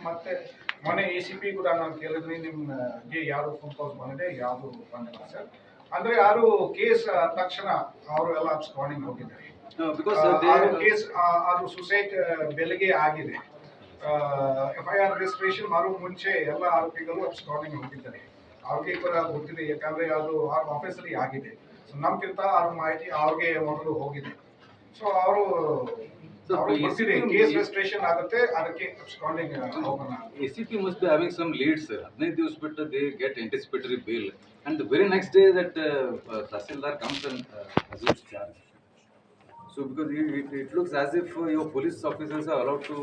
ಮತ್ತೆ ಮೊನ್ನೆ ACP ಕೂಡ ನಾನು ಕೇಳಿದ್ರಿ ನಿಮ್ಗೆ ಯಾರು ಫೋನ್ ಕಾಲ್ಸ್ ಬಂದಿದೆ ಯಾವುದು ಬಂದಿಲ್ಲ ಸರ್. ಅಂದ್ರೆ ಯಾರು ಕೇಸ್ ತಕ್ಷಣ ಅವರು ಎಲ್ಲ ಅಬ್ಸ್ಕಾಂಡಿಂಗ್ ಹೋಗಿದ್ದಾರೆ. ಕೇಸ್ ಅದು ಸುಸೈಡ್ ಬೆಳಗ್ಗೆ ಆಗಿದೆ. FIR ರಿಜಿಸ್ಟ್ರೇಷನ್ ಮಾಡೋ ಮುಂಚೆ ಎಲ್ಲ ಆರೋಪಿಗಳು ಅಬ್ಸ್ಕಾಂಡಿಂಗ್ ಹೋಗಿದ್ದಾರೆ. ಅವ್ರಿಗೆ ಕೂಡ ಗೊತ್ತಿದೆ, ಯಾಕಂದ್ರೆ ಅದು ಅವ್ರ ಆಫೀಸಲ್ಲಿ ಆಗಿದೆ. ಸೊ ನಮ್ಗಿಂತ ಅವ್ರ ಮಾಹಿತಿ ಅವ್ರಿಗೆ ಮೊದಲು ಹೋಗಿದೆ. ಸೊ ಅವರು ಗೊತ್ತಿದೆ ಕೇಸ್ ರಿಜಿಸ್ಟ್ರೇಷನ್ ಆಗುತ್ತೆ, ಅದಕ್ಕೆ ಅಬ್ಸ್ಕಾಂಡಿಂಗ್ ಹೋಗೋಣ. ACP must be having some leads, sir. 15 ದಿವಸ ಬಿಟ್ಟು they get anticipatory bail, and the very next day that Tahsildar comes and assumes charge. So because it looks as if your police officers are allowed to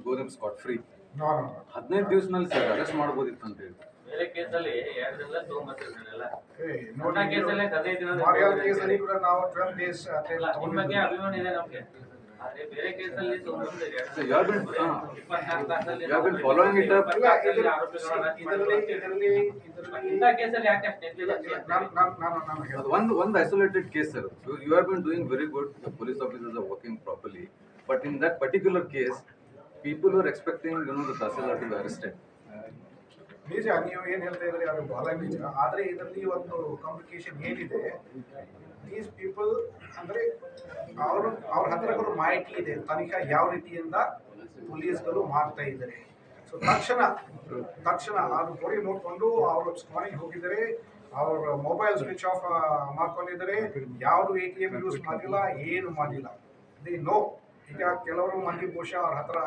go them scot free. No. 15 ದಿವಸನಲ್ಲಿ sir arrest ಮಾಡಬಹುದಿತ್ತು ಅಂತ ಹೇಳಿ. ಬೇರೆ ಕೇಸಲ್ಲಿ 2 ದಿನ ತಗೊಂಡ್ಬರ್ತಿದ್ರಲ್ಲ. ಮಾರಿಯಾಲ್ ಕೇಸಲ್ಲಿ ಕೂಡ ನಾವು 12 ಡೇಸ್ ನಿಮ್ಮ ಬಗ್ಗೆ ಅಭಿಮಾನ ಇದೆ ನಮಗೆ. ಆದ್ರೆ ಬೇರೆ ಕೇಸಲ್ಲಿ ತಗೊಂಡ್ಬರ್ತಿದ್ರೆ you have been following it up. ಇಂಥ ಕೇಸಲ್ಲಿ ಯಾಕೆ one isolated case, sir. You have been doing very good. The police officers are working properly, but in that particular case, people were expecting the Tahsildar to be arrested. ನಿಜ, ನೀವು ಏನು ಹೇಳ್ತಾ ಇದ್ರಿ ಅದು ಬಹಳ ನಿಜ. ಆದರೆ ಇದರಲ್ಲಿ ಒಂದು ಕಾಂಪ್ಲಿಕೇಶನ್ ಏನಿದೆ, ದೀಸ್ ಪೀಪಲ್ ಅಂದರೆ ಅವ್ರ ಹತ್ರ ಕೂಡ ಮಾಹಿತಿ ಇದೆ, ತನಿಖೆ ಯಾವ ರೀತಿಯಿಂದ ಪೊಲೀಸ್ಗಳು ಮಾಡ್ತಾ ಇದ್ದಾರೆ. ಸೊ ತಕ್ಷಣ ಅದು ಕೊಡಿ ನೋಡಿಕೊಂಡು ಅವರು ಸ್ಕಾನಿಂಗ್ ಹೋಗಿದ್ದಾರೆ, ಅವ್ರ ಮೊಬೈಲ್ ಸ್ವಿಚ್ ಆಫ್ ಮಾಡ್ಕೊಂಡಿದ್ದಾರೆ, ಯಾವುದು ATM ಯೂಸ್ ಮಾಡಿಲ್ಲ, ಏನು ಮಾಡಿಲ್ಲ. They know. ಈಗ ಕೆಲವರು ಮಂದಿ ಬಹುಶಃ ಅವ್ರ ಹತ್ರ